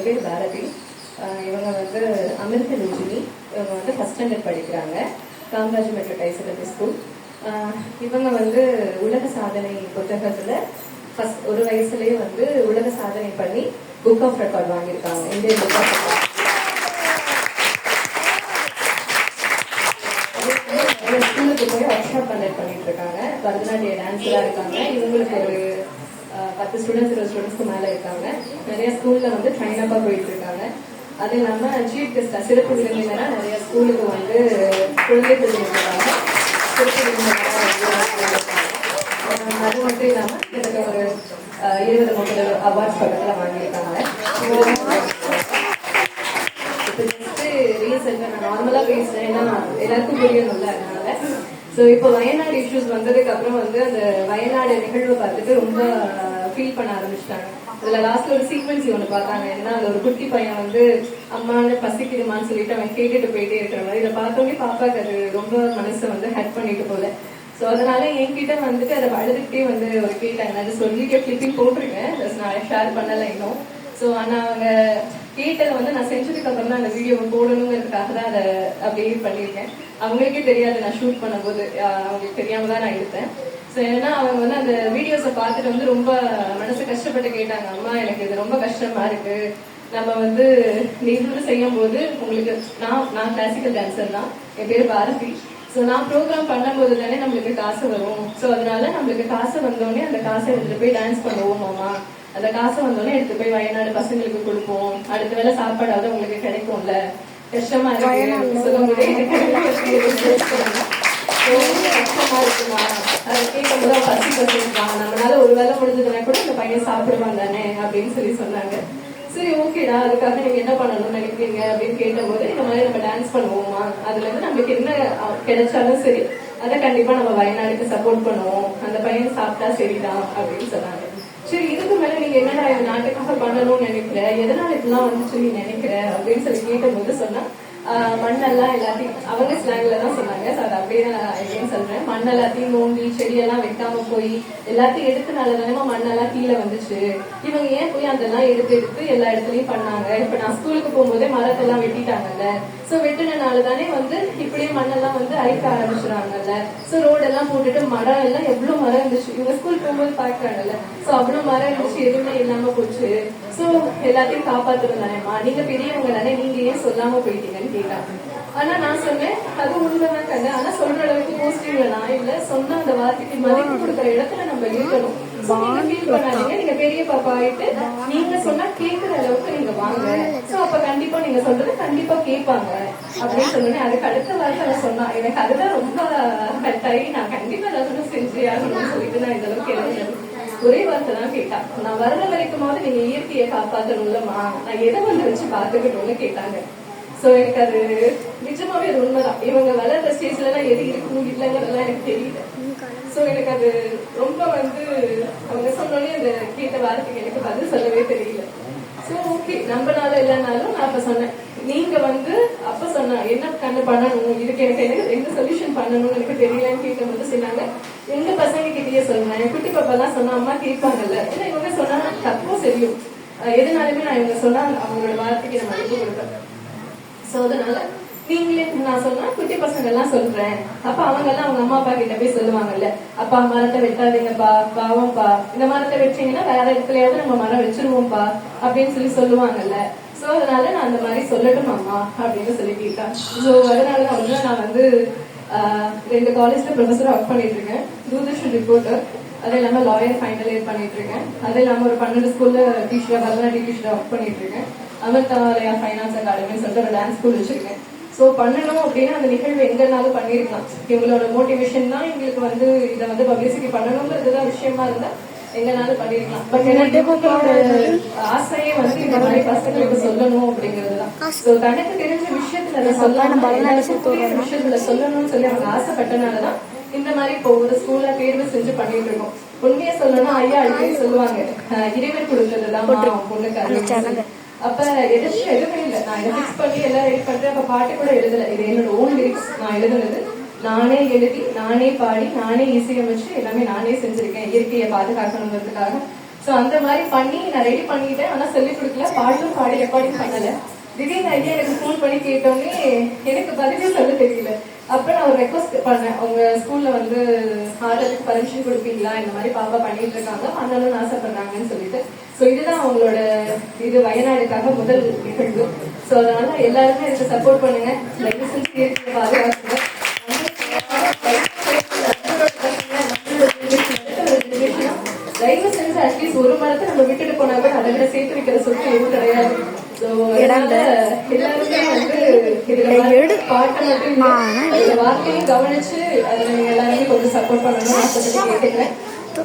பேர் பாரதி. இவங்க வந்து அமிர்த லூஜினி. இவங்க வந்து ஃபர்ஸ்ட் ஸ்டாண்டர்ட் படிக்கிறாங்க, Kamaraj matric high secondary school. இவங்க வந்து உலக சாதனை புத்தகத்துல ஃபர்ஸ்ட் ஒரு வயசுலயே வந்து உலக சாதனை பண்ணி புக் ஆஃப் ரெக்கார்ட் வாங்கியிருக்காங்க, இந்தியன் புக் ஆஃப் ரெக்கார்ட். ஸ்கூலுக்கு போய் ஒர்க் ஷாப் கண்டக்ட் பண்ணிட்டு இருக்காங்க. பரதநாட்டிய டான்ஸரா இருக்காங்க. இவங்களுக்கு ஒரு 10 ஸ்டூடெண்ட்ஸ் 20 ஸ்டூடெண்ட்ஸ்க்கு மேல இருக்காங்க. நிறைய ஸ்கூல்ல வந்து ட்ரைன் அப்பா போயிட்டு இருக்காங்க. அது இல்லாம சீஃப் கெஸ்டா சிறப்பு விருந்தினரா நிறைய ஸ்கூலுக்கு வந்து குழந்தை திருவிழாங்க சிறப்பு விருந்தினரா அது மட்டும் இல்லாம எனக்கு ஒரு 20-30 அவார்ட்ஸ் பக்கத்துல வாங்கியிருக்காங்க. நான் நார்மலா பேசுறேன், ஏன்னா எல்லாருக்கும் புரியணும்ல, அதனால. சோ இப்போ வயநாடு இஷ்யூஸ் வந்ததுக்கு அப்புறம் வந்து அந்த வயநாடு நிகழ்வு பார்த்துட்டு ரொம்ப ஃபீல் பண்ண ஆரம்பிச்சிட்டாங்க. அதுல லாஸ்ட்ல ஒரு சீக்வன்ஸ் ஒண்ணு பார்த்தாங்க. ஏன்னா அதுல ஒரு குட்டி பையன் வந்து அம்மான்னு பசிக்குதுமான்னு சொல்லிட்டு அவன் கேட்டுட்டு போயிட்டே இருக்கிற மாதிரி இதை பார்த்தோன்னே பாப்பாக்கு அது ரொம்ப மனசை வந்து ஹர்ட் பண்ணிட்டு போல. சோ அதனால என்கிட்ட வந்துட்டு அதை அழுதுகிட்டே வந்து ஒரு கேட்டாங்க. அது சொல்லிட்டு கிளிப்பிங் போட்டிருக்கேன், நான் ஷேர் பண்ணல இன்னும். சோ ஆனா அவங்க கேட்டதை வந்து நான் செஞ்சதுக்கு அப்புறம் தான் அந்த வீடியோவை போடணுங்கிறதுக்காக தான் அதை அப்படியே பண்ணியிருக்கேன். அவங்களுக்கே தெரியாது நான் ஷூட் பண்ணும்போது, அவங்களுக்கு தெரியாம தான் நான் எடுத்தேன். ஸோ ஏன்னா அவங்க வந்து அந்த வீடியோஸை பார்த்துட்டு வந்து ரொம்ப மனசு கஷ்டப்பட்டு கேட்டாங்க, அம்மா எனக்கு இது ரொம்ப கஷ்டமா இருக்கு, நம்ம வந்து நீங்க செய்யும் போது உங்களுக்கு நான் கிளாசிக்கல் டான்சர் தான், என் பேரு பாரதி. ஸோ நான் ப்ரோக்ராம் பண்ணும்போது தானே நம்மளுக்கு காசு வரும். ஸோ அதனால நம்மளுக்கு காசு வந்தோடனே அந்த காசை எடுத்துட்டு போய் டான்ஸ் பண்ணுவோம் மாமா, அந்த காசை வந்தோடனே எடுத்து போய் வயநாடு பசங்களுக்கு கொடுப்போம், அடுத்த வேலை சாப்பாடாவது உங்களுக்கு கிடைக்கும்ல, கஷ்டமா இருக்கு சொல்லும்போது கஷ்டமா இருக்குமா, அதை கேட்கும்போது பசி பசிருக்கான், நம்மளால ஒரு வேலை முடிஞ்சதுன்னா கூட இந்த பையன் சாப்பிடுவான் தானே அப்படின்னு சொல்லி சொன்னாங்க. சரி ஓகேடா, அதுக்காக நீங்க என்ன பண்ணணும்னு நினைக்கிறீங்க அப்படின்னு கேட்டபோது இந்த மாதிரி நம்ம டான்ஸ் பண்ணுவோமா, அதுல இருந்து நம்மளுக்கு என்ன கிடைச்சாலும் சரி அதை கண்டிப்பா நம்ம வயநாடுக்கு சப்போர்ட் பண்ணுவோம், அந்த பையன் சாப்பிட்டா சரிதான் அப்படின்னு சொன்னாங்க. சரி இதுக்கு மேல நீங்க என்னடா இந்த நாட்டுக்காக பண்ணணும்னு நினைக்கிற, எதனால இதெல்லாம் வந்துச்சு நீ நினைக்கிற அப்படின்னு சொல்லி கேட்கும்போது சொன்னா மண்ணெல்லாம் எல்லாத்தையும் அவங்க ஸ்லாங்ல தான் சொன்னாங்க. அது அப்படியே நான் எப்படின்னு சொல்றேன், மண் எல்லாத்தையும் நோண்டி செடியெல்லாம் வைக்காம போய் எல்லாத்தையும் எடுத்தனால தானே மண்ணெல்லாம் கீழே வந்துச்சு, இவங்க ஏன் போய் அதெல்லாம் எடுத்து எல்லா இடத்துலயும் பண்ணாங்க. இப்ப நான் ஸ்கூலுக்கு போகும்போதே மரத்தெல்லாம் வெட்டிட்டாங்கல்ல, சோ வெட்டினால தானே வந்து இப்படியே மண்ணெல்லாம் வந்து அழிக்க ஆரம்பிச்சுறாங்கல்ல. சோ ரோடெல்லாம் போட்டுட்டு மரம் எல்லாம் எவ்வளவு மரம் இருந்துச்சு, இவங்க ஸ்கூல் போகும்போது பாக்குறாங்கல்ல, சோ அவ்வளவு மரம் இருந்துச்சு, எதுவுமே இல்லாம போச்சு. சோ எல்லாத்தையும் காப்பாத்துறது தானேமா, நீங்க பெரியவங்க தானே, நீங்க ஏன் சொல்லாம போயிட்டீங்கன்னு கேட்டாங்க. ஆனா நான் சொன்னேன் அது உண்மைதான் கண்ணு, ஆனா சொல்ற அளவுக்கு போஸ்டிங்ல நான் இல்ல, சொன்ன அந்த வார்த்தைக்கு மதிப்பு கொடுக்குற இடத்துல நம்ம இருக்கணும். நீங்க பெரிய பாப்பா ஆயிட்டு நீங்க சொன்னா கேட்கிற அளவுக்கு நீங்க வாங்க, சோ அப்ப கண்டிப்பா நீங்க சொல்றது கண்டிப்பா கேட்பாங்க அப்படின்னு சொன்னேன். அதுக்கு அடுத்த வார்த்தை சொன்னா எனக்கு அதுதான் ரொம்ப கட்டாயி, நான் கண்டிப்பா ஏதாவது செஞ்சு ஆகணும்னு சொல்லிட்டு நான் இந்த அளவுக்கு எழுதுறேன். ஒரே வார்த்தை தான் கேட்டா, நான் வர்ற வரைக்குமாவது நீங்க இயற்கையை காப்பாற்றணும்லமா, நான் எதை வந்து வச்சு பாத்துக்கணும்னு கேட்டாங்க. சோ எனக்கு அது நிஜமாவே அது உண்மைதான். இவங்க வளர்ற ஸ்டேஜ்ல எல்லாம் எது இருக்கும் இல்லைங்கிறதெல்லாம் எனக்கு தெரியல. சோ எனக்கு அது ரொம்ப வந்து அவங்க சொன்னோடனே அந்த கேட்ட வார்த்தைக்கு எனக்கு பதில் சொல்லவே தெரியல. சோ ஓகே, நம்மளால இல்லைனாலும் நான் அப்ப சொன்னேன், நீங்க வந்து அப்ப சொன்ன என்ன கண்ணு பண்ணணும், இதுக்கு எனக்கு எந்த சொல்யூஷன் பண்ணணும்னு எனக்கு தெரியலன்னு கேட்கும்போது சொன்னாங்க, எங்க பசங்க கிட்டயே சொல்லுங்க, என் குட்டி பாப்பா எல்லாம் சொன்னா அம்மா கேட்பாங்கல்ல, ஏன்னா இவங்க சொன்னா தப்பும் சரியும், எதுனாலுமே நான் இவங்க சொன்னா அவங்களோட வார்த்தைக்கு நான் மதிப்பு கொடுப்பேன். சோ அதனால நீங்களே நான் சொன்னா குட்டி பசங்க எல்லாம் சொல்றேன், அப்ப அவங்க எல்லாம் அவங்க அம்மா அப்பா கிட்ட போய் சொல்லுவாங்கல்ல, அப்பா மரத்தை வெட்டாதீங்கப்பா, பாவம்பா, இந்த மரத்தை வச்சீங்கன்னா வேற இடத்துலயாவது நம்ம மரம் வச்சிருவோம்ப்பா அப்படின்னு சொல்லுவாங்கல்ல. சோ அதனால நான் அந்த மாதிரி சொல்லட்டும் அம்மா அப்படின்னு சொல்லி கேட்டேன். சோ அதனால நான் வந்து 2 காலேஜ்ல ப்ரொஃபஸர் ஒர்க் பண்ணிட்டு இருக்கேன், தூர்தர்ஷன் ரிப்போர்ட்டர், அது இல்லாம லாயர் ஃபைனல் இயர் பண்ணிட்டு இருக்கேன், அது இல்லாம ஒரு 12 ஸ்கூல்ல டீச்சரா பரதநாட்டிய டீச்சரா ஒர்க் பண்ணிட்டு இருக்கேன், அமிர்தாலயா ஃபைனான்ஸ் அகாடமின்னு சொல்லிட்டு ஒரு டான்ஸ் ஸ்கூல் வச்சிருக்கேன். சோ பண்ணணும் அப்படின்னா அந்த நிகழ்வு எங்கனாலும் பண்ணிருக்கலாம். இவங்களோட மோட்டிவேஷன் தான் எங்களுக்கு வந்து இதை வந்து பப்ளிசிட்டி பண்ணணுங்கிறதுதான் விஷயமா இருந்தா எங்கனாலும் பண்ணிருக்கலாம். பட் என்னோட ஆசையே வந்து இந்த மாதிரி பசங்களுக்கு சொல்லணும் அப்படிங்கறதுதான். சோ தனக்கு தெரிஞ்ச விஷயத்துல விஷயத்துல சொல்லணும்னு சொல்லி அவங்க ஆசைப்பட்டனாலதான் இந்த மாதிரி இப்போ ஒரு ஸ்கூல்ல தேர்வு செஞ்சு பண்ணிட்டு இருக்கோம். உண்மையா சொல்லணும், ஐயா அடிக்கடி சொல்லுவாங்க, இறைவன் கொடுத்ததுதான் பொண்ணுக்கு. அப்ப எதுவுமே இல்லை, நான் இதை பிக்ஸ் பண்ணி எல்லாம் ரெடி பண்றேன். அப்ப பாட்டு கூட எழுதல, இது என்னோட ஓன் லிரிக்ஸ், நான் எழுதுனது நானே எழுதி நானே பாடி நானே இசையமைச்சு எல்லாமே நானே செஞ்சிருக்கேன், இயற்கையை பாதுகாக்கணுங்கிறதுக்காக. சோ அந்த மாதிரி பண்ணி நான் ரெடி பண்ணிட்டேன். ஆனா சொல்லிக் கொடுக்கல, பாட்டும் பாடி ரெக்கார்டிங் பண்ணல. திடீர்னு ஐயா எனக்கு ஃபோன் பண்ணி கேட்டோன்னே எனக்கு பதிலே சொல்ல தெரியல. அப்ப நான் ஒரு ரெக்வஸ்ட் பண்ணேன், உங்க ஸ்கூல்ல வந்து ஆர்டருக்கு பர்மிஷன் கொடுப்பீங்களா, இந்த மாதிரி பாப்பா பண்ணிட்டு இருக்காங்க, பண்ணணும்னு ஆசைப்படுறாங்கன்னு சொல்லிட்டு. சோ இதுதான் அவங்களோட இது வயநாடுக்காக முதல் நிகழ்வு. சோ அதனால எல்லாருமே எனக்கு சப்போர்ட் பண்ணுங்க, தயவு செஞ்சு இயற்கையை பாதுகாத்துங்க. தயவு செஞ்சு அட்லீஸ்ட் ஒரு மரத்தை நம்ம விட்டுட்டு போனா கூட அதை விட சேர்த்து வைக்கிற சொத்து எதுவும் கிடையாது. எல்லாருமே வந்து இதுல பாட்டை மட்டும் வார்த்தையும் கவனிச்சு அதுல நீங்க எல்லாருமே கொஞ்சம் சப்போர்ட் பண்ணணும்னு ஆசைப்பட்டு கேட்டுக்கிறேன்.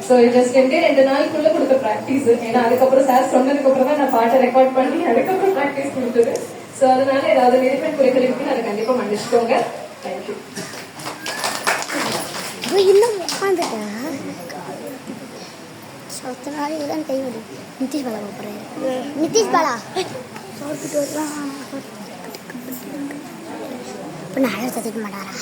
சோ ஜஸ்ட் 2 நாளுக்குள்ள கொடுத்த பிராக்டிஸ். ஏன்னா அதுக்கப்புறம் சார் சொன்னதுக்கு அப்புறம் தான் நான் பாட்டை ரெக்கார்ட் பண்ணி அதுக்கப்புறம் பிராக்டிஸ் கொடுத்தது. சோ அதனால ஏதாவது நினைப்பின் குறைகள் இருக்குன்னு அதை கண்டிப்பா மன்னிச்சுக்கோங்க. தேங்க்யூ. நிதிஷ் பாலா போறேன். நிதிஷ் பாலா இப்போ நான் அழகு மாட்டாரா?